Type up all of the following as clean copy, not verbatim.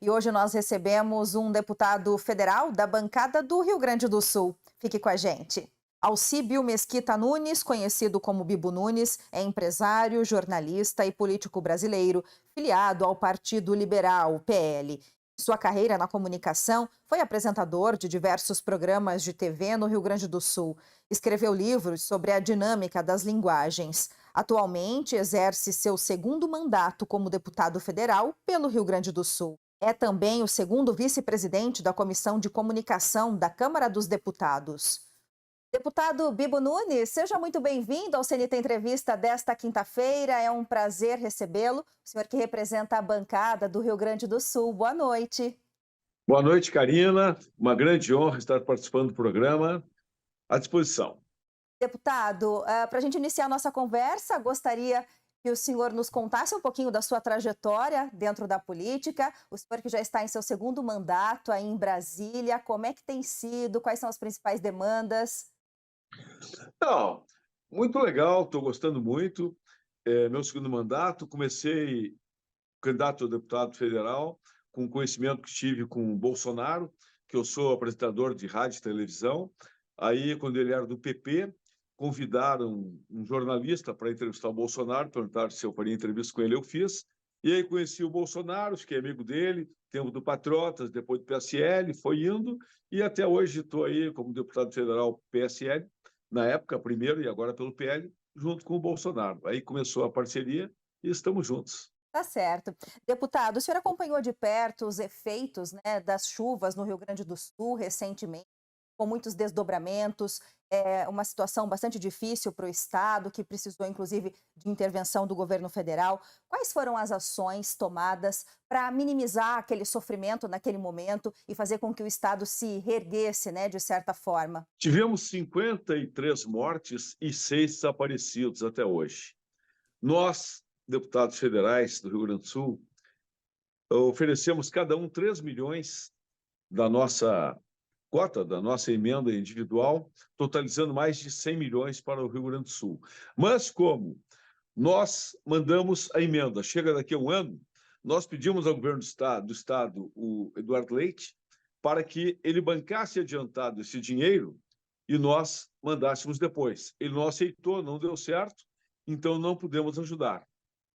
E hoje nós recebemos um deputado federal da bancada do Rio Grande do Sul. Fique com a gente. Alcíbio Mesquita Nunes, conhecido como Bibo Nunes, é empresário, jornalista e político brasileiro, filiado ao Partido Liberal, o PL. Sua carreira na comunicação foi apresentador de diversos programas de TV no Rio Grande do Sul. Escreveu livros sobre a dinâmica das linguagens. Atualmente exerce seu segundo mandato como deputado federal pelo Rio Grande do Sul. É também o segundo vice-presidente da Comissão de Comunicação da Câmara dos Deputados. Deputado Bibo Nunes, seja muito bem-vindo ao CNT Entrevista desta quinta-feira. É um prazer recebê-lo. O senhor que representa a bancada do Rio Grande do Sul. Boa noite. Boa noite, Karina. Uma grande honra estar participando do programa. À disposição. Deputado, para a gente iniciar a nossa conversa, gostaria que o senhor nos contasse um pouquinho da sua trajetória dentro da política. O senhor que já está em seu segundo mandato aí em Brasília, como é que tem sido? Quais são as principais demandas? Não, muito legal, estou gostando muito. Meu segundo mandato, comecei candidato a deputado federal, com o conhecimento que tive com o Bolsonaro, que eu sou apresentador de rádio e televisão. Aí, quando ele era do PP, convidaram um jornalista para entrevistar o Bolsonaro, perguntaram se eu faria entrevista com ele, eu fiz. E aí conheci o Bolsonaro, fiquei amigo dele, tempo do Patriotas, depois do PSL, foi indo, e até hoje estou aí como deputado federal PSL, na época primeiro e agora pelo PL, junto com o Bolsonaro. Aí começou a parceria e estamos juntos. Tá certo. Deputado, o senhor acompanhou de perto os efeitos, né, das chuvas no Rio Grande do Sul recentemente, com muitos desdobramentos, uma situação bastante difícil para o Estado, que precisou, inclusive, de intervenção do governo federal. Quais foram as ações tomadas para minimizar aquele sofrimento naquele momento e fazer com que o Estado se reerguesse, né, de certa forma? Tivemos 53 mortes e 6 desaparecidos até hoje. Nós, deputados federais do Rio Grande do Sul, oferecemos cada um 3 milhões da nossa cota, da nossa emenda individual, totalizando mais de 100 milhões para o Rio Grande do Sul. Mas como nós mandamos a emenda, chega daqui a um ano, nós pedimos ao governo do Estado, o Eduardo Leite, para que ele bancasse adiantado esse dinheiro e nós mandássemos depois. Ele não aceitou, não deu certo, então não pudemos ajudar.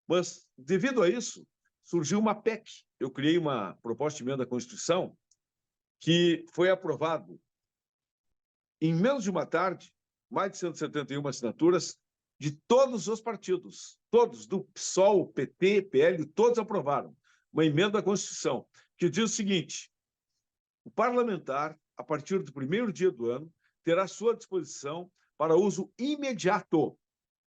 Mas, devido a isso, surgiu uma PEC. Eu criei uma proposta de emenda à Constituição que foi aprovado em menos de uma tarde, mais de 171 assinaturas de todos os partidos, todos, do PSOL, PT, PL, todos aprovaram uma emenda à Constituição que diz o seguinte: o parlamentar, a partir do primeiro dia do ano, terá à sua disposição para uso imediato.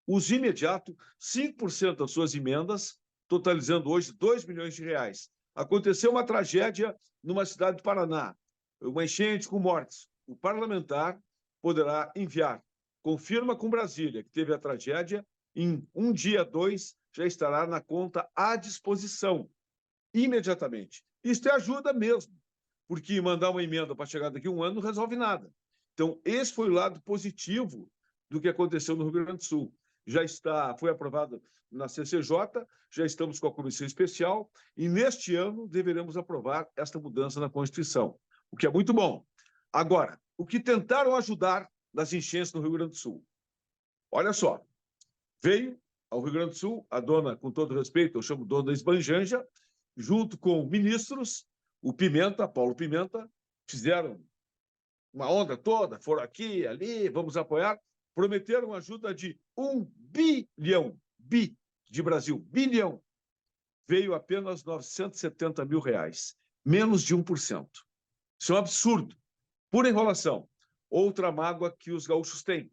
Uso imediato, 5% das suas emendas, totalizando hoje 2 milhões de reais. Aconteceu uma tragédia numa cidade do Paraná, uma enchente com mortes. O parlamentar poderá enviar, confirma com Brasília que teve a tragédia, em um dia, dois, já estará na conta à disposição, imediatamente. Isso é ajuda mesmo, porque mandar uma emenda para chegar daqui a um ano não resolve nada. Então, esse foi o lado positivo do que aconteceu no Rio Grande do Sul. Foi aprovado na CCJ, já estamos com a comissão especial e neste ano deveremos aprovar esta mudança na Constituição, o que é muito bom. Agora, o que tentaram ajudar nas enchentes no Rio Grande do Sul? Olha só, veio ao Rio Grande do Sul a dona, com todo respeito, eu chamo dona Esbanjanja, junto com ministros, o Pimenta, Paulo Pimenta, fizeram uma onda toda, foram aqui, ali, vamos apoiar, prometeram ajuda de 1 bilhão, de Brasil, bilhão. Veio apenas 970 mil reais, menos de 1%. Isso é um absurdo, pura enrolação. Outra mágoa que os gaúchos têm.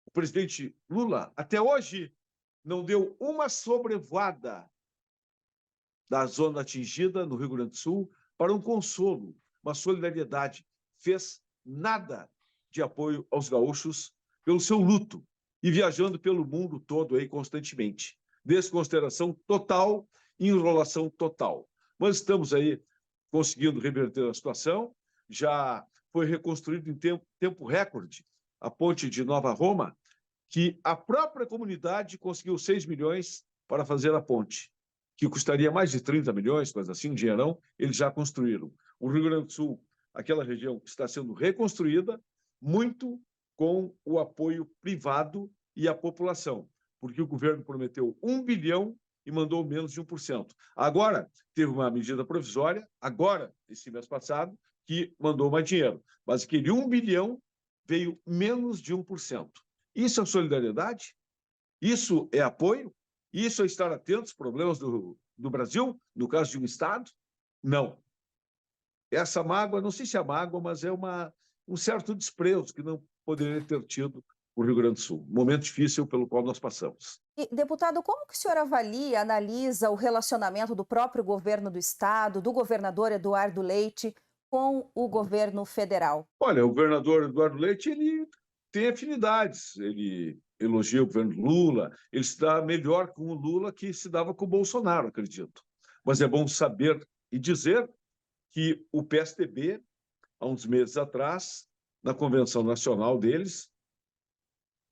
O presidente Lula, até hoje, não deu uma sobrevoada da zona atingida no Rio Grande do Sul para um consolo, uma solidariedade. Fez nada de apoio aos gaúchos pelo seu luto e viajando pelo mundo todo aí constantemente. Desconsideração total, enrolação total. Mas estamos aí conseguindo reverter a situação. Já foi reconstruído em tempo recorde a ponte de Nova Roma, que a própria comunidade conseguiu 6 milhões para fazer a ponte. que custaria mais de 30 milhões, coisa assim, um dinheirão, eles já construíram. O Rio Grande do Sul, aquela região está sendo reconstruída, muito com o apoio privado e a população, porque o governo prometeu 1 bilhão e mandou menos de 1%. Agora, teve uma medida provisória, agora, esse mês passado, que mandou mais dinheiro. Mas aquele 1 bilhão veio menos de 1%. Isso é solidariedade? Isso é apoio? Isso é estar atento aos problemas do Brasil, no caso de um Estado? Não. Essa mágoa, não sei se é mágoa, mas é um certo desprezo que não poderia ter tido o Rio Grande do Sul. Um momento difícil pelo qual nós passamos. E, deputado, como que o senhor avalia, analisa o relacionamento do próprio governo do estado, do governador Eduardo Leite, com o governo federal? Olha, o governador Eduardo Leite, ele tem afinidades, ele elogia o governo Lula, ele se dá melhor com o Lula que se dava com o Bolsonaro, acredito. Mas é bom saber e dizer que o PSDB, há uns meses atrás, na convenção nacional deles,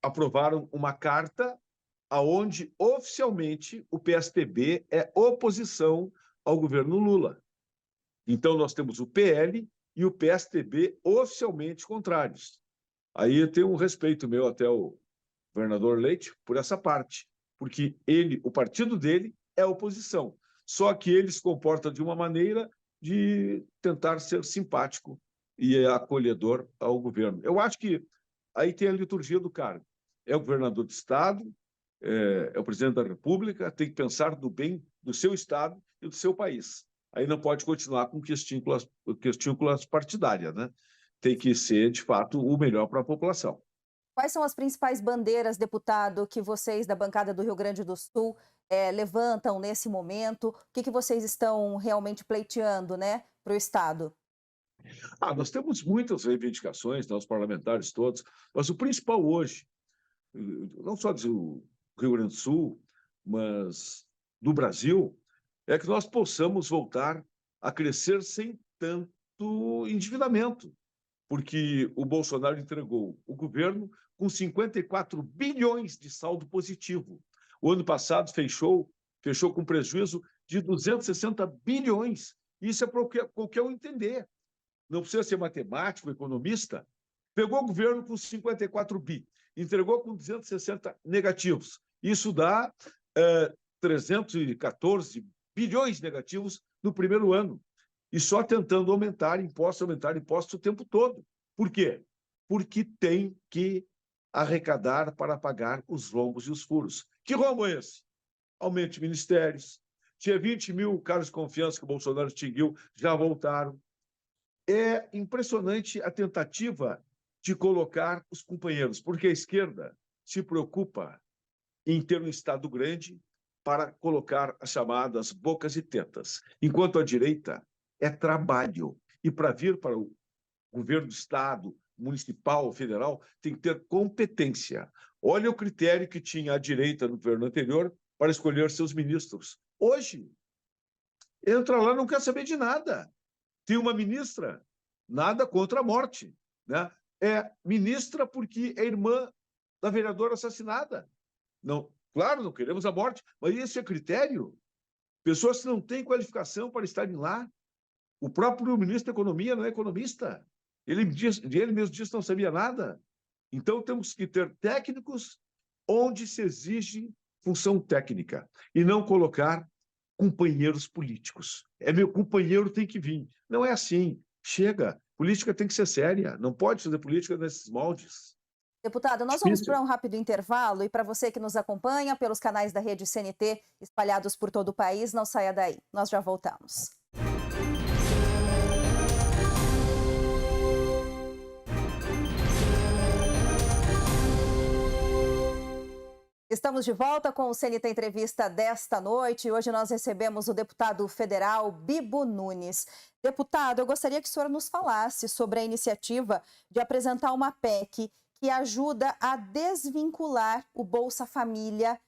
aprovaram uma carta aonde oficialmente o PSDB é oposição ao governo Lula. Então nós temos o PL e o PSDB oficialmente contrários. Aí eu tenho um respeito meu até o governador Leite por essa parte, porque ele, o partido dele é oposição. Só que ele se comporta de uma maneira de tentar ser simpático e acolhedor ao governo. Eu acho que aí tem a liturgia do cargo. É o governador do estado, é o presidente da República, tem que pensar no bem do seu estado e do seu país. Aí não pode continuar com questínculas partidárias, né? Tem que ser, de fato, o melhor para a população. Quais são as principais bandeiras, deputado, que vocês da bancada do Rio Grande do Sul levantam nesse momento? O que vocês estão realmente pleiteando, né, para o estado? Nós temos muitas reivindicações, nós parlamentares todos, mas o principal hoje, não só do Rio Grande do Sul, mas do Brasil, é que nós possamos voltar a crescer sem tanto endividamento, porque o Bolsonaro entregou o governo com 54 bilhões de saldo positivo. O ano passado fechou com prejuízo de 260 bilhões. Isso é para qualquer um entender. Não precisa ser matemático, economista. Pegou o governo com 54 bi, entregou com 260 negativos. Isso dá 314 bilhões negativos no primeiro ano. E só tentando aumentar impostos o tempo todo. Por quê? Porque tem que arrecadar para pagar os rombos e os furos. Que rombo é esse? Aumento de ministérios. Tinha 20 mil cargos de confiança que o Bolsonaro extinguiu, já voltaram. É impressionante a tentativa de colocar os companheiros, porque a esquerda se preocupa em ter um Estado grande para colocar as chamadas bocas e tetas, enquanto a direita é trabalho. E para vir para o governo do Estado, municipal, federal, tem que ter competência. Olha o critério que tinha a direita no governo anterior para escolher seus ministros. Hoje, entra lá, não quer saber de nada. Tem uma ministra, nada contra a morte, né? É ministra porque é irmã da vereadora assassinada. Não, claro, não queremos a morte, mas esse é critério. Pessoas que não têm qualificação para estarem lá. O próprio ministro da Economia não é economista. Ele mesmo disse que não sabia nada. Então, temos que ter técnicos onde se exige função técnica e não colocar companheiros políticos. Meu companheiro tem que vir. Não é assim. Chega. Política tem que ser séria. Não pode fazer política nesses moldes. Deputado, nós vamos para um rápido intervalo e para você que nos acompanha pelos canais da rede CNT espalhados por todo o país, não saia daí. Nós já voltamos. Estamos de volta com o CNT Entrevista desta noite. Hoje nós recebemos o deputado federal Bibo Nunes. Deputado, eu gostaria que o senhor nos falasse sobre a iniciativa de apresentar uma PEC que ajuda a desvincular o Bolsa Família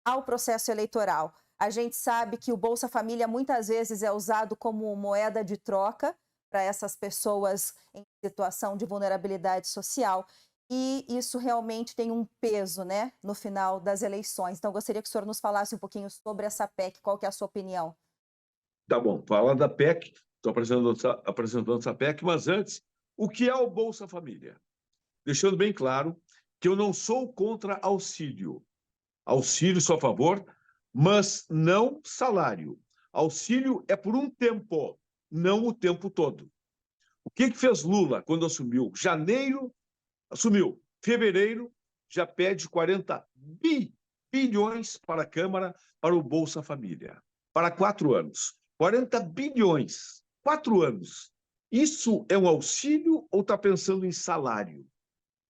ao processo eleitoral. A gente sabe que o Bolsa Família muitas vezes é usado como moeda de troca para essas pessoas em situação de vulnerabilidade social. e isso realmente tem um peso, né, no final das eleições. Então, eu gostaria que o senhor nos falasse um pouquinho sobre essa PEC, qual que é a sua opinião? Tá bom, fala da PEC, estou apresentando essa PEC, mas antes, o que é o Bolsa Família? Deixando bem claro que eu não sou contra auxílio. Auxílio sou a favor, mas não salário. Auxílio é por um tempo, não o tempo todo. O que fez Lula quando assumiu? Janeiro, assumiu. Fevereiro, já pede 40 bilhões para a Câmara, para o Bolsa Família, para 4 anos. 40 bilhões, 4 anos. Isso é um auxílio ou está pensando em salário?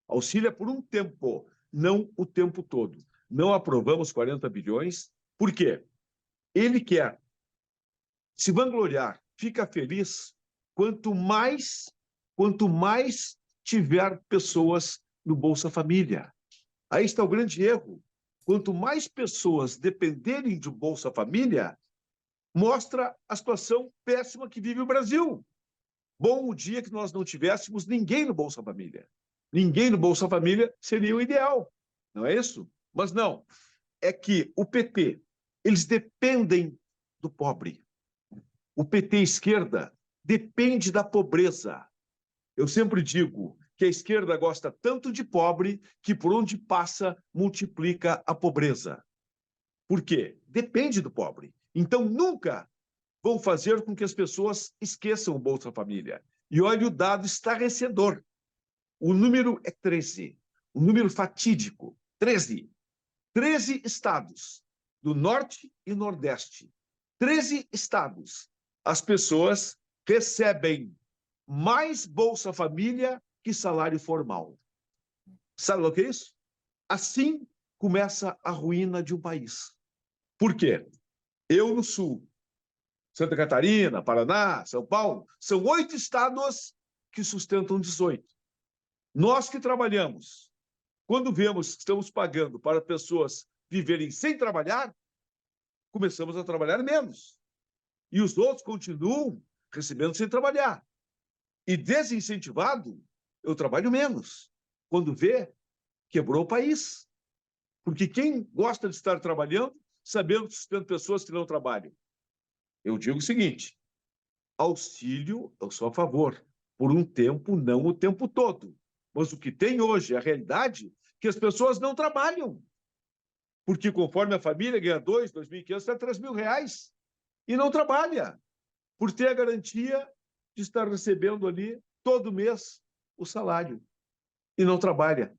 Auxílio é por um tempo, não o tempo todo. Não aprovamos 40 bilhões, por quê? Ele quer se vangloriar, fica feliz quanto mais tiver pessoas no Bolsa Família. Aí está o grande erro. Quanto mais pessoas dependerem de Bolsa Família, mostra a situação péssima que vive o Brasil. Bom o dia que nós não tivéssemos ninguém no Bolsa Família. Ninguém no Bolsa Família seria o ideal, não é isso? Mas não, é que o PT, eles dependem do pobre. O PT esquerda depende da pobreza. Eu sempre digo que a esquerda gosta tanto de pobre que por onde passa multiplica a pobreza. Por quê? Depende do pobre. Então nunca vão fazer com que as pessoas esqueçam o Bolsa Família. E olha o dado estarrecedor. O número é 13. O número fatídico, 13. 13 estados do Norte e Nordeste. 13 estados. As pessoas recebem mais Bolsa Família que salário formal. Sabe o que é isso? Assim começa a ruína de um país. Por quê? Eu no Sul, Santa Catarina, Paraná, São Paulo, são 8 estados que sustentam 18. Nós que trabalhamos, quando vemos que estamos pagando para pessoas viverem sem trabalhar, começamos a trabalhar menos. E os outros continuam recebendo sem trabalhar. E desincentivado, eu trabalho menos. Quando vê, quebrou o país. Porque quem gosta de estar trabalhando, sabendo que sustenta pessoas que não trabalham? Eu digo o seguinte, auxílio, eu sou a favor. Por um tempo, não o tempo todo. Mas o que tem hoje, a realidade, que as pessoas não trabalham. Porque conforme a família ganha 2.500, até 3.000 reais. E não trabalha. Por ter a garantia de estar recebendo ali, todo mês, o salário. E não trabalha.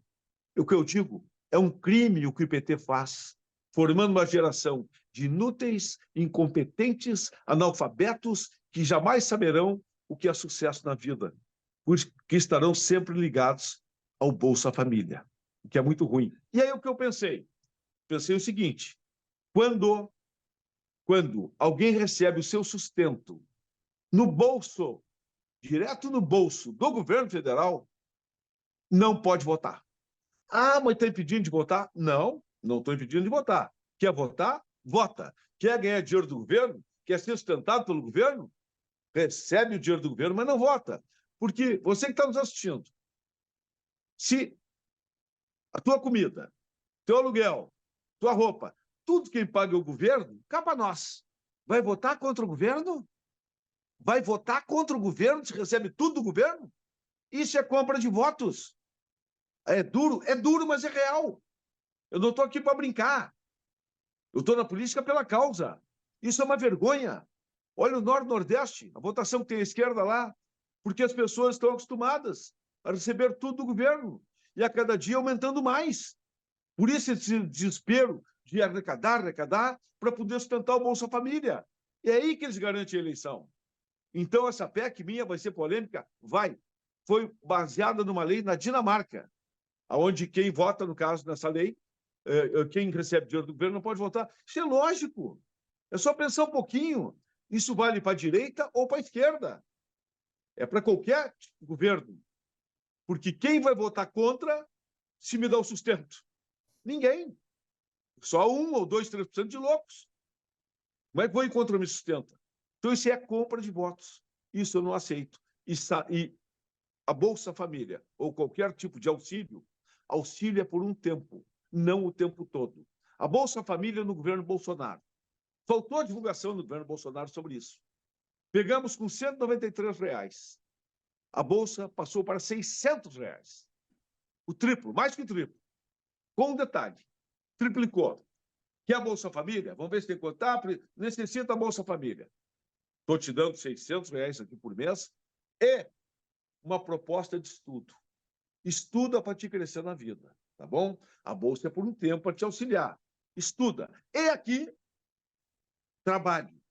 O que eu digo, é um crime o que o PT faz, formando uma geração de inúteis, incompetentes, analfabetos, que jamais saberão o que é sucesso na vida, porque estarão sempre ligados ao Bolsa Família, o que é muito ruim. E aí o que eu pensei? Pensei o seguinte, quando alguém recebe o seu sustento no bolso, direto no bolso do governo federal, não pode votar. Ah, mas está impedindo de votar? Não, não estou impedindo de votar. Quer votar? Vota. Quer ganhar dinheiro do governo? Quer ser sustentado pelo governo? Recebe o dinheiro do governo, mas não vota. Porque você que está nos assistindo, se a tua comida, teu aluguel, tua roupa, tudo quem paga é o governo, cá para nós. Vai votar contra o governo? Vai votar contra o governo se recebe tudo do governo? Isso é compra de votos. É duro, mas é real. Eu não estou aqui para brincar. Eu estou na política pela causa. Isso é uma vergonha. Olha o Norte e Nordeste, a votação que tem à esquerda lá, porque as pessoas estão acostumadas a receber tudo do governo e a cada dia aumentando mais. Por isso esse desespero de arrecadar, para poder sustentar o Bolsa Família. É aí que eles garantem a eleição. Então, essa PEC minha vai ser polêmica? Vai. Foi baseada numa lei na Dinamarca, onde quem vota, no caso, nessa lei, quem recebe dinheiro do governo não pode votar. Isso é lógico. É só pensar um pouquinho. Isso vale para a direita ou para a esquerda. É para qualquer governo. Porque quem vai votar contra se me dá o sustento? Ninguém. Só 1 ou 2, 3% de loucos. Como é que vou ir contra me sustenta? Então, isso é compra de votos. Isso eu não aceito. E a Bolsa Família ou qualquer tipo de auxílio, auxílio é por um tempo, não o tempo todo. A Bolsa Família no governo Bolsonaro. Faltou divulgação no governo Bolsonaro sobre isso. Pegamos com R$ 193. A Bolsa passou para R$ 600. O triplo, mais que o triplo. Com um detalhe, triplicou. Que a Bolsa Família, vamos ver se tem que contar, necessita a Bolsa Família. Estou te dando R$ 600 aqui por mês. É uma proposta de estudo. Estuda para te crescer na vida, tá bom? A Bolsa é por um tempo para te auxiliar. Estuda. E aqui, trabalho.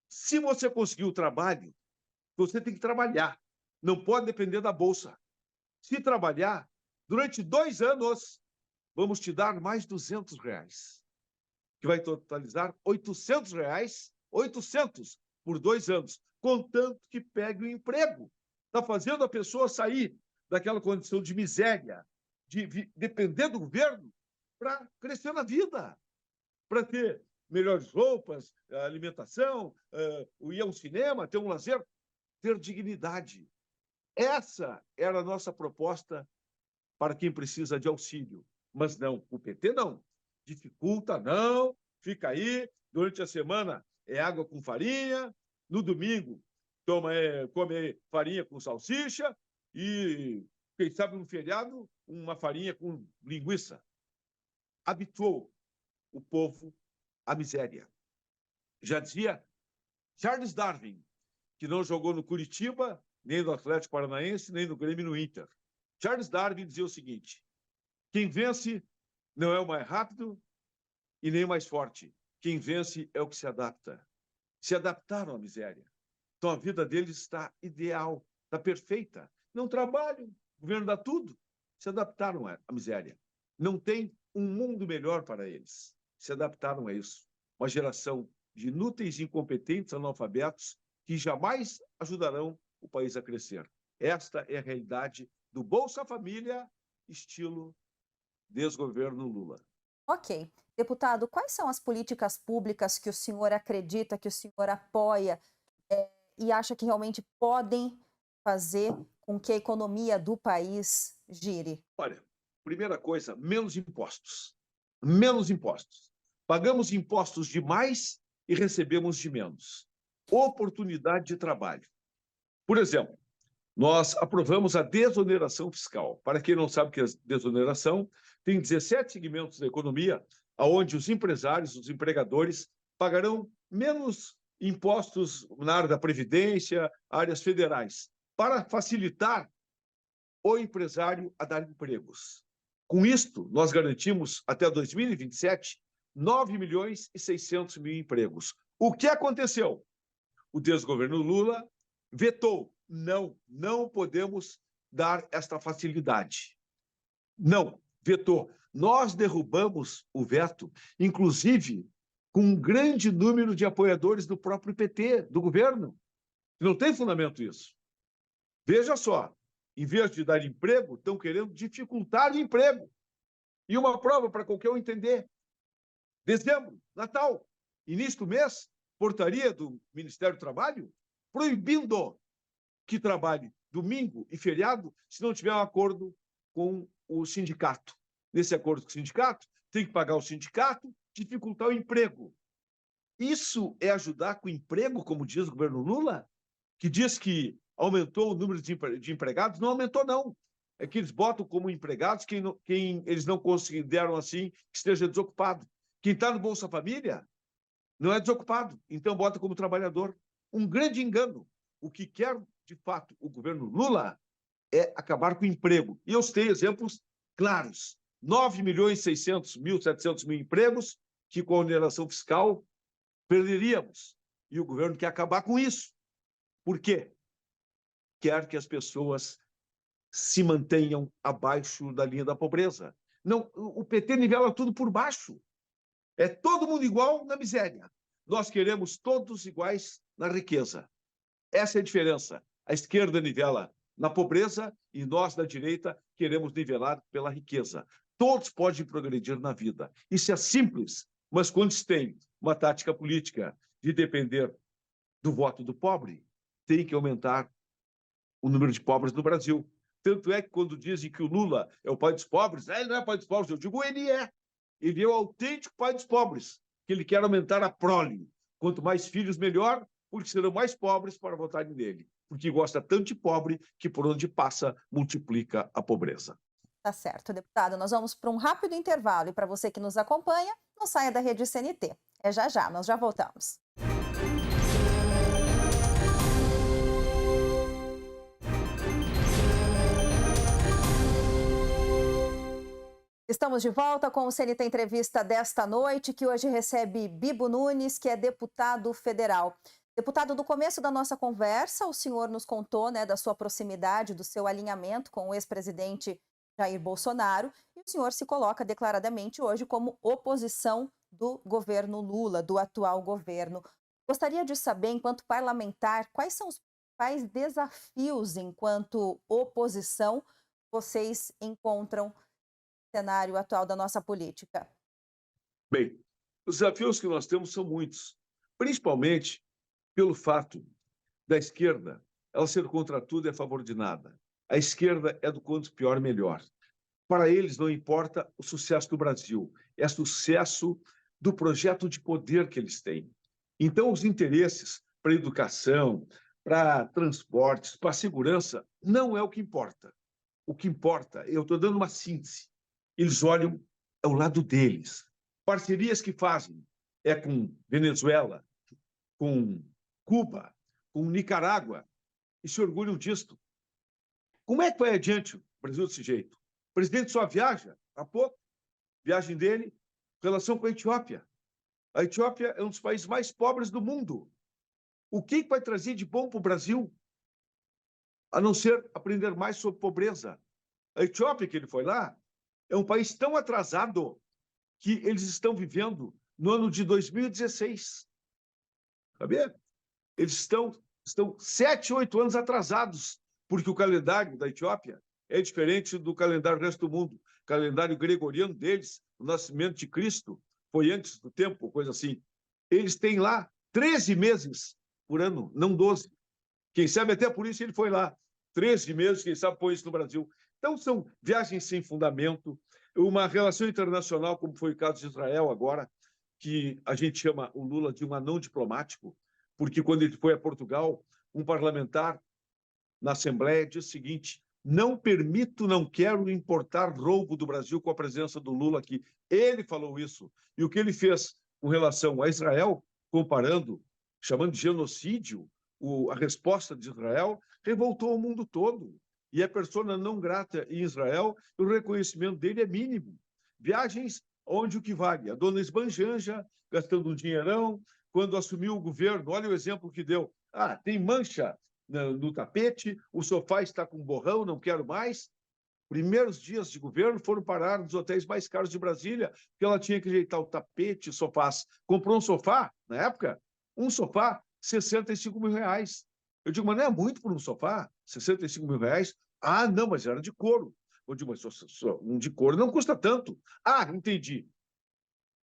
Se você conseguir o trabalho, você tem que trabalhar. Não pode depender da Bolsa. Se trabalhar, durante 2 anos, vamos te dar mais R$ 200, que vai totalizar R$ 800, 800 por 2 anos, contanto que pegue o emprego. Está fazendo a pessoa sair daquela condição de miséria, de depender do governo, para crescer na vida, para ter melhores roupas, alimentação, ir ao cinema, ter um lazer, ter dignidade. Essa era a nossa proposta para quem precisa de auxílio. Mas não, o PT não. Dificulta, não. Fica aí, durante a semana é água com farinha, no domingo come farinha com salsicha e, quem sabe, no feriado, uma farinha com linguiça. Habituou o povo à miséria. Já dizia Charles Darwin, que não jogou no Curitiba, nem no Atlético Paranaense, nem no Grêmio e no Inter. Charles Darwin dizia o seguinte: quem vence não é o mais rápido e nem o mais forte. Quem vence é o que se adapta. Se adaptaram à miséria. Então a vida deles está ideal, está perfeita. Não trabalham, o governo dá tudo. Se adaptaram à miséria. Não tem um mundo melhor para eles. Se adaptaram a isso. Uma geração de inúteis, incompetentes, analfabetos que jamais ajudarão o país a crescer. Esta é a realidade do Bolsa Família, estilo desgoverno Lula. Ok. Deputado, quais são as políticas públicas que o senhor acredita, que o senhor apoia e acha que realmente podem fazer com que a economia do país gire? Olha, primeira coisa, menos impostos. Menos impostos. Pagamos impostos demais e recebemos de menos. Oportunidade de trabalho. Por exemplo, nós aprovamos a desoneração fiscal. Para quem não sabe o que é desoneração, tem 17 segmentos da economia onde os empresários, os empregadores, pagarão menos impostos na área da Previdência, áreas federais, para facilitar o empresário a dar empregos. Com isto, nós garantimos até 2027 9.600.000 empregos. O que aconteceu? O desgoverno Lula vetou. Não podemos dar esta facilidade. Não, vetou. Nós derrubamos o veto, inclusive com um grande número de apoiadores do próprio PT, do governo. Não tem fundamento isso. Veja só, em vez de dar emprego, estão querendo dificultar o emprego. E uma prova para qualquer um entender. Dezembro, Natal, início do mês, portaria do Ministério do Trabalho proibindo que trabalhe domingo e feriado se não tiver um acordo com o sindicato. Nesse acordo com o sindicato, tem que pagar o sindicato, dificultar o emprego. Isso é ajudar com o emprego, como diz o governo Lula, que diz que aumentou o número de empregados? Não aumentou, não. É que eles botam como empregados quem eles não consideram assim que esteja desocupado. Quem está no Bolsa Família não é desocupado, então bota como trabalhador. Um grande engano. O que quer, de fato, o governo Lula é acabar com o emprego. E eu tenho exemplos claros. 9.600.000, 700.000 empregos que, com a oneração fiscal, perderíamos. E o governo quer acabar com isso. Por quê? Quer que as pessoas se mantenham abaixo da linha da pobreza. Não, o PT nivela tudo por baixo. É todo mundo igual na miséria. Nós queremos todos iguais na riqueza. Essa é a diferença. A esquerda nivela na pobreza e nós, da direita, queremos nivelar pela riqueza. Todos podem progredir na vida. Isso é simples, mas quando se tem uma tática política de depender do voto do pobre, tem que aumentar o número de pobres no Brasil. Tanto é que quando dizem que o Lula é o pai dos pobres, ele não é pai dos pobres, eu digo ele é. Ele é o autêntico pai dos pobres, que ele quer aumentar a prole. Quanto mais filhos, melhor, porque serão mais pobres para votarem nele. Porque gosta tanto de pobre que por onde passa multiplica a pobreza. Tá certo, deputado. Nós vamos para um rápido intervalo e para você que nos acompanha, não saia da rede CNT. É já já, nós já voltamos. Estamos de volta com o CNT Entrevista desta noite, que hoje recebe Bibo Nunes, que é deputado federal. Deputado, do começo da nossa conversa, o senhor nos contou, né, da sua proximidade, do seu alinhamento com o ex-presidente Jair Bolsonaro, e o senhor se coloca declaradamente hoje como oposição do governo Lula, do atual governo. Gostaria de saber, enquanto parlamentar, quais são os principais desafios enquanto oposição vocês encontram cenário atual da nossa política? Bem, os desafios que nós temos são muitos, principalmente pelo fato da esquerda ela ser contra tudo e a favor de nada. A esquerda é do quanto pior, melhor. Para eles não importa o sucesso do Brasil, é sucesso do projeto de poder que eles têm. Então, os interesses para a educação, para transportes, para a segurança, não é o que importa. O que importa, eu estou dando uma síntese, eles olham ao lado deles. Parcerias que fazem é com Venezuela, com Cuba, com Nicarágua, e se orgulham disto. Como é que vai adiante o Brasil desse jeito? O presidente só viaja, há pouco, viagem dele, relação com a Etiópia. A Etiópia é um dos países mais pobres do mundo. O que vai trazer de bom para o Brasil? A não ser aprender mais sobre pobreza. A Etiópia, que ele foi lá, é um país tão atrasado que eles estão vivendo no ano de 2016. Sabia? Eles estão 7, 8 anos atrasados, porque o calendário da Etiópia é diferente do calendário do resto do mundo. O calendário gregoriano deles, o nascimento de Cristo, foi antes do tempo, coisa assim. Eles têm lá 13 meses por ano, não 12. Quem sabe até por isso ele foi lá. 13 meses, quem sabe põe isso no Brasil. Então, são viagens sem fundamento, uma relação internacional, como foi o caso de Israel agora, que a gente chama o Lula de um anão diplomático, porque quando ele foi a Portugal, um parlamentar na Assembleia disse o seguinte: não permito, não quero importar roubo do Brasil com a presença do Lula aqui. Ele falou isso. E o que ele fez com relação a Israel, comparando, chamando de genocídio, a resposta de Israel, revoltou o mundo todo. E é persona não grata em Israel, o reconhecimento dele é mínimo. Viagens onde o que vale? A dona Esbanjanja, gastando um dinheirão, quando assumiu o governo, olha o exemplo que deu. Tem mancha no tapete, o sofá está com borrão, não quero mais. Primeiros dias de governo foram parar nos hotéis mais caros de Brasília, porque ela tinha que ajeitar o tapete, sofás. Comprou um sofá, na época, um sofá, 65 mil reais. Eu digo, mas não é muito por um sofá? 65 mil reais? Não, mas era de couro. Eu digo, mas um de couro não custa tanto. Entendi.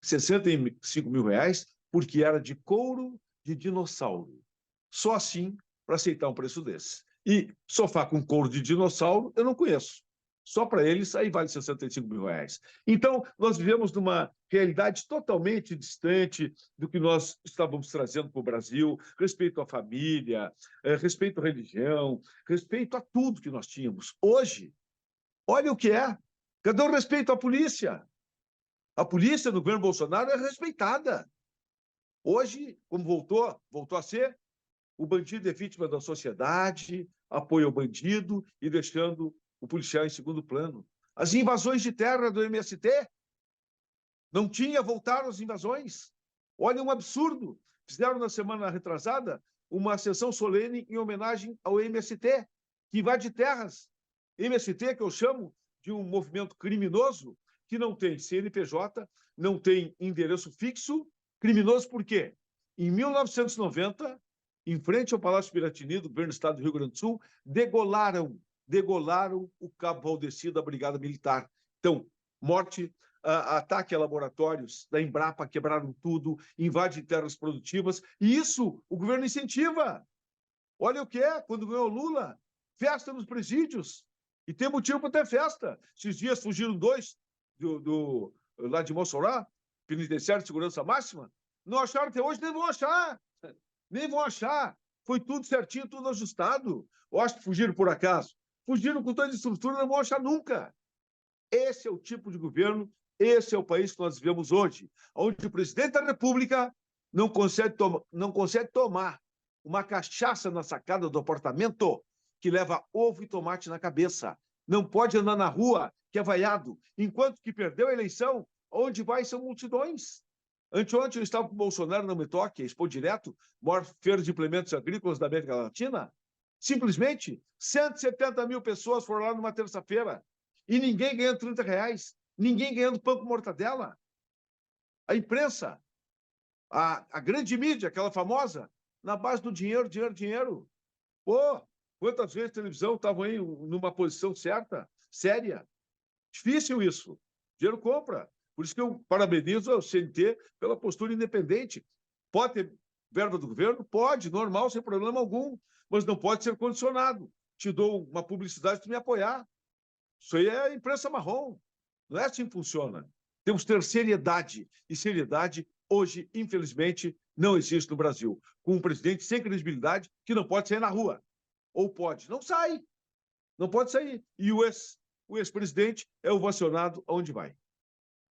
65 mil reais porque era de couro de dinossauro. Só assim para aceitar um preço desse. E sofá com couro de dinossauro eu não conheço. Só para eles aí vale 65 mil reais. Então, nós vivemos numa realidade totalmente distante do que nós estávamos trazendo para o Brasil, respeito à família, respeito à religião, respeito a tudo que nós tínhamos. Hoje, olha o que é. Cadê o respeito à polícia? A polícia do governo Bolsonaro é respeitada. Hoje, como voltou a ser, o bandido é vítima da sociedade, apoia o bandido e deixando o policial em segundo plano. As invasões de terra do MST, não voltaram as invasões. Olha um absurdo. Fizeram na semana retrasada uma sessão solene em homenagem ao MST, que invade terras. MST, que eu chamo de um movimento criminoso, que não tem CNPJ, não tem endereço fixo. Criminoso por quê? Em 1990, em frente ao Palácio Piratini, do governo do estado do Rio Grande do Sul, degolaram o Cabo Valdeci da Brigada Militar. Então, morte, ataque a laboratórios da Embrapa, quebraram tudo, invade terras produtivas, e isso o governo incentiva. Olha o que é, quando ganhou Lula, festa nos presídios. E tem motivo para ter festa. Esses dias fugiram 2 lá de Mossoró, penitenciário de segurança máxima. Não acharam até hoje, nem vão achar. Nem vão achar. Foi tudo certinho, tudo ajustado. Eu acho que fugiram por acaso. Fugiram com toda a estrutura, não vão achar nunca. Esse é o tipo de governo, esse é o país que nós vivemos hoje, onde o presidente da República não consegue tomar uma cachaça na sacada do apartamento que leva ovo e tomate na cabeça. Não pode andar na rua, que é vaiado. Enquanto que perdeu a eleição, onde vai são multidões. Anteontem eu estava com o Bolsonaro no Metoque, Expo Direto, maior feira de implementos agrícolas da América Latina. Simplesmente, 170 mil pessoas foram lá numa terça-feira e ninguém ganhando R$ 30, ninguém ganhando pão com mortadela. A imprensa, a grande mídia, aquela famosa, na base do dinheiro, dinheiro, dinheiro. Pô, quantas vezes a televisão estava aí numa posição certa, séria? Difícil isso. Dinheiro compra. Por isso que eu parabenizo ao CNT pela postura independente. Pode ter verba do governo? Pode, normal, sem problema algum, mas não pode ser condicionado. Te dou uma publicidade para me apoiar. Isso aí é imprensa marrom. Não é assim que funciona. Temos que ter seriedade. E seriedade, hoje, infelizmente, não existe no Brasil. Com um presidente sem credibilidade que não pode sair na rua. Ou pode. Não sai. Não pode sair. E o ex-presidente é ovacionado aonde vai.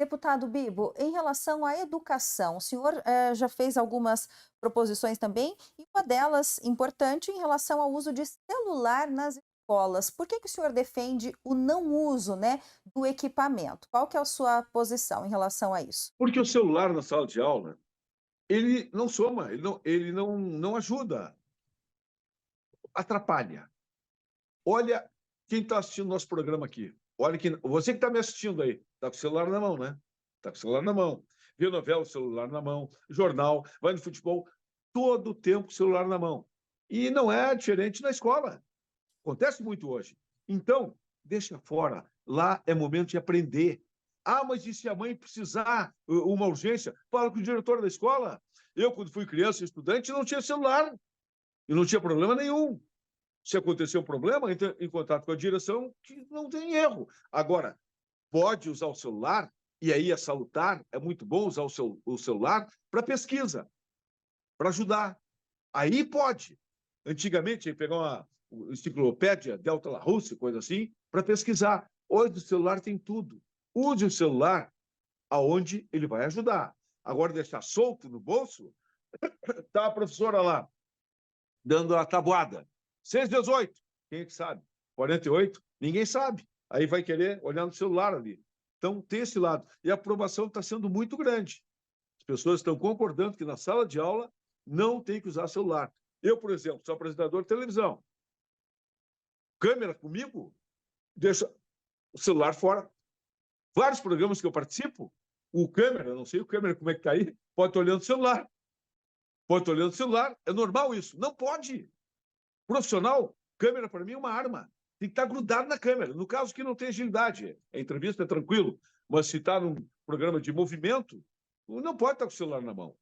Deputado Bibo, em relação à educação, o senhor já fez algumas proposições também, e uma delas importante em relação ao uso de celular nas escolas. Por que o senhor defende o não uso, né, do equipamento? Qual que é a sua posição em relação a isso? Porque o celular na sala de aula, ele não soma, ele não ajuda, atrapalha. Olha quem está assistindo nosso programa aqui. Olha você que está me assistindo aí, está com o celular na mão, né? Está com o celular na mão. Vê novela, celular na mão, jornal, vai no futebol, todo o tempo celular na mão. E não é diferente na escola. Acontece muito hoje. Então, deixa fora. Lá é momento de aprender. Ah, mas e se a mãe precisar uma urgência? Fala com o diretor da escola. Eu, quando fui criança e estudante, não tinha celular. E não tinha problema nenhum. Se acontecer um problema, entra em contato com a direção, que não tem erro. Agora, pode usar o celular, e aí é salutar, é muito bom usar o celular para pesquisa, para ajudar. Aí pode. Antigamente, pegar uma enciclopédia, Delta La Russe, coisa assim, para pesquisar. Hoje o celular tem tudo. Use o celular aonde ele vai ajudar. Agora, deixar solto no bolso, tá a professora lá, dando a tabuada. 6,18, quem é que sabe? 48, ninguém sabe. Aí vai querer olhar no celular ali. Então, tem esse lado. E a aprovação está sendo muito grande. As pessoas estão concordando que na sala de aula não tem que usar celular. Eu, por exemplo, sou apresentador de televisão. Câmera comigo, deixa o celular fora. Vários programas que eu participo, o câmera, não sei o câmera como é que está aí, pode estar olhando o celular. Pode estar olhando o celular. É normal isso? Não pode. Profissional, câmera para mim é uma arma. Tem que estar grudado na câmera. No caso que não tem agilidade, a entrevista é tranquilo, mas se está num programa de movimento, não pode estar com o celular na mão.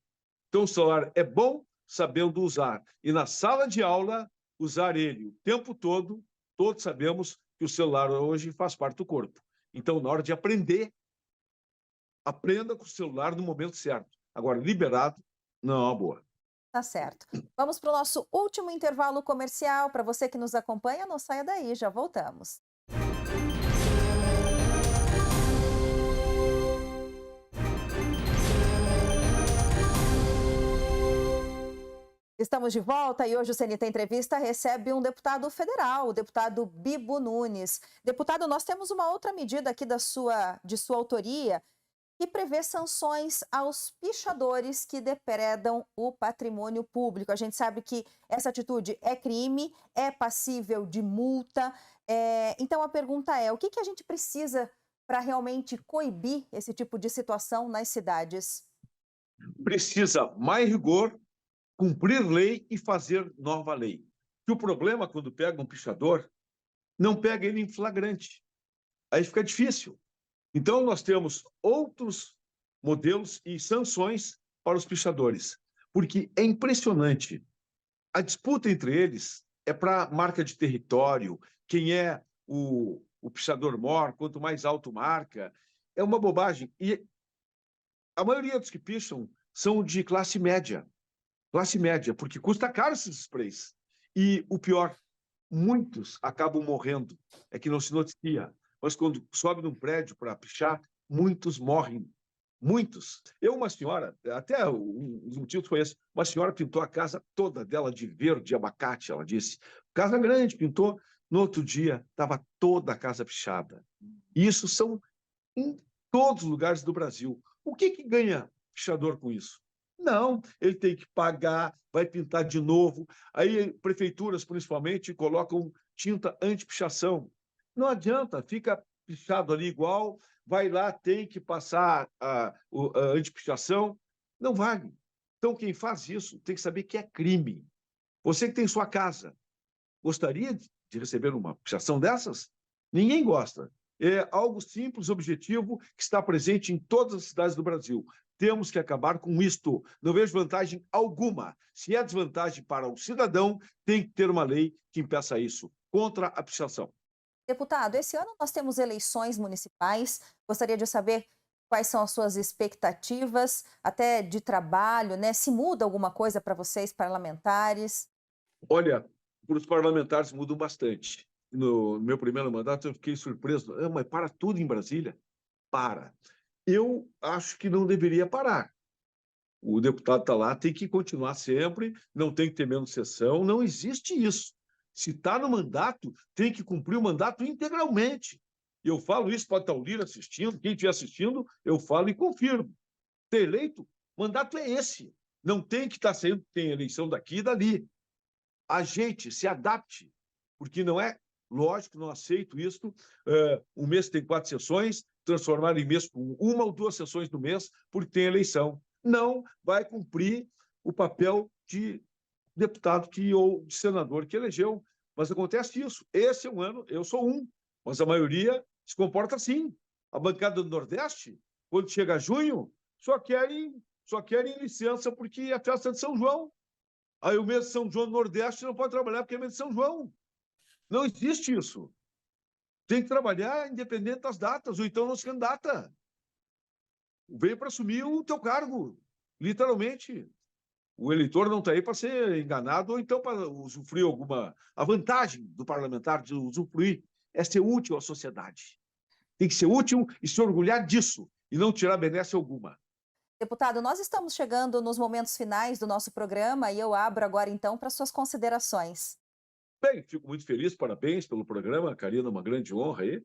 Então, o celular é bom sabendo usar. E na sala de aula, usar ele o tempo todo, todos sabemos que o celular hoje faz parte do corpo. Então, na hora de aprender, aprenda com o celular no momento certo. Agora, liberado, não é uma boa. Tá certo. Vamos para o nosso último intervalo comercial. Para você que nos acompanha, não saia daí, já voltamos. Estamos de volta e hoje o CNT Entrevista recebe um deputado federal, o deputado Bibo Nunes. Deputado, nós temos uma outra medida aqui de sua autoria, que prevê sanções aos pichadores que depredam o patrimônio público. A gente sabe que essa atitude é crime, é passível de multa. Então a pergunta é, o que a gente precisa para realmente coibir esse tipo de situação nas cidades? Precisa mais rigor, cumprir lei e fazer nova lei. Que o problema, quando pega um pichador, não pega ele em flagrante. Aí fica difícil. Então, nós temos outros modelos e sanções para os pichadores, porque é impressionante. A disputa entre eles é para marca de território, quem é o pichador mor, quanto mais alto marca, é uma bobagem. E a maioria dos que picham são de classe média, porque custa caro esses sprays. E o pior, muitos acabam morrendo, é que não se noticia, mas quando sobe num prédio para pichar, muitos morrem. Muitos. Uma senhora, até os motivos foi esse, uma senhora pintou a casa toda dela de verde abacate, ela disse. Casa grande, pintou. No outro dia, estava toda a casa pichada. E isso são em todos os lugares do Brasil. O que ganha pichador com isso? Não, ele tem que pagar, vai pintar de novo. Aí prefeituras, principalmente, colocam tinta anti-pichação. Não adianta, fica pichado ali igual, vai lá, tem que passar a anti-pichação. Não vale. Então, quem faz isso tem que saber que é crime. Você que tem sua casa, gostaria de receber uma pichação dessas? Ninguém gosta. É algo simples, objetivo, que está presente em todas as cidades do Brasil. Temos que acabar com isto. Não vejo vantagem alguma. Se é desvantagem para o cidadão, tem que ter uma lei que impeça isso, contra a pichação. Deputado, esse ano nós temos eleições municipais. Gostaria de saber quais são as suas expectativas, até de trabalho, né? Se muda alguma coisa para vocês, parlamentares? Olha, para os parlamentares mudam bastante. No meu primeiro mandato, eu fiquei surpreso. Mas para tudo em Brasília? Para. Eu acho que não deveria parar. O deputado está lá, tem que continuar sempre, não tem que ter menos sessão, não existe isso. Se está no mandato, tem que cumprir o mandato integralmente. Eu falo isso, pode estar o Lira assistindo, quem estiver assistindo, eu falo e confirmo. Ter eleito, mandato é esse. Não tem que estar sendo, tem eleição daqui e dali. A gente se adapte, porque não é lógico, não aceito isso. Um mês tem 4 sessões, transformar em mês com 1 ou 2 sessões no mês, porque tem eleição. Não vai cumprir o papel de deputado ou de senador que elegeu. Mas acontece isso. Esse é um ano, eu sou um, mas a maioria se comporta assim. A bancada do Nordeste, quando chega junho, só querem licença porque é festa de São João. Aí o mês de São João do Nordeste não pode trabalhar porque é mês de São João. Não existe isso. Tem que trabalhar independente das datas, ou então não se candidata. Veio para assumir o teu cargo, literalmente. O eleitor não está aí para ser enganado ou então para usufruir alguma... A vantagem do parlamentar de usufruir é ser útil à sociedade. Tem que ser útil e se orgulhar disso, e não tirar benesse alguma. Deputado, nós estamos chegando nos momentos finais do nosso programa e eu abro agora então para suas considerações. Bem, fico muito feliz, parabéns pelo programa, Karina, uma grande honra aí.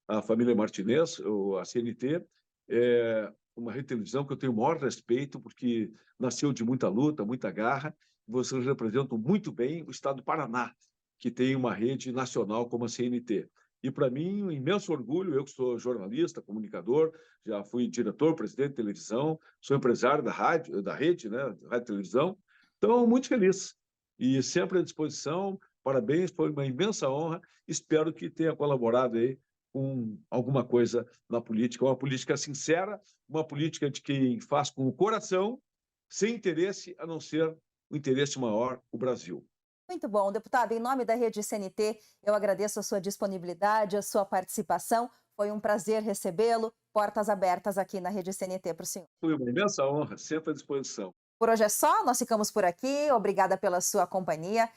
A família Martinez, a CNT, é uma rede de televisão que eu tenho o maior respeito, porque nasceu de muita luta, muita garra. Vocês representam muito bem o estado do Paraná, que tem uma rede nacional como a CNT. E, para mim, um imenso orgulho, eu que sou jornalista, comunicador, já fui diretor, presidente de televisão, sou empresário da rádio, da rede, né, rádio e televisão. Então, muito feliz. E sempre à disposição. Parabéns, foi uma imensa honra. Espero que tenha colaborado aí com alguma coisa na política, uma política sincera, uma política de quem faz com o coração, sem interesse, a não ser o interesse maior, o Brasil. Muito bom, deputado. Em nome da Rede CNT, eu agradeço a sua disponibilidade, a sua participação. Foi um prazer recebê-lo. Portas abertas aqui na Rede CNT para o senhor. Foi uma imensa honra, sempre à disposição. Por hoje é só, nós ficamos por aqui. Obrigada pela sua companhia.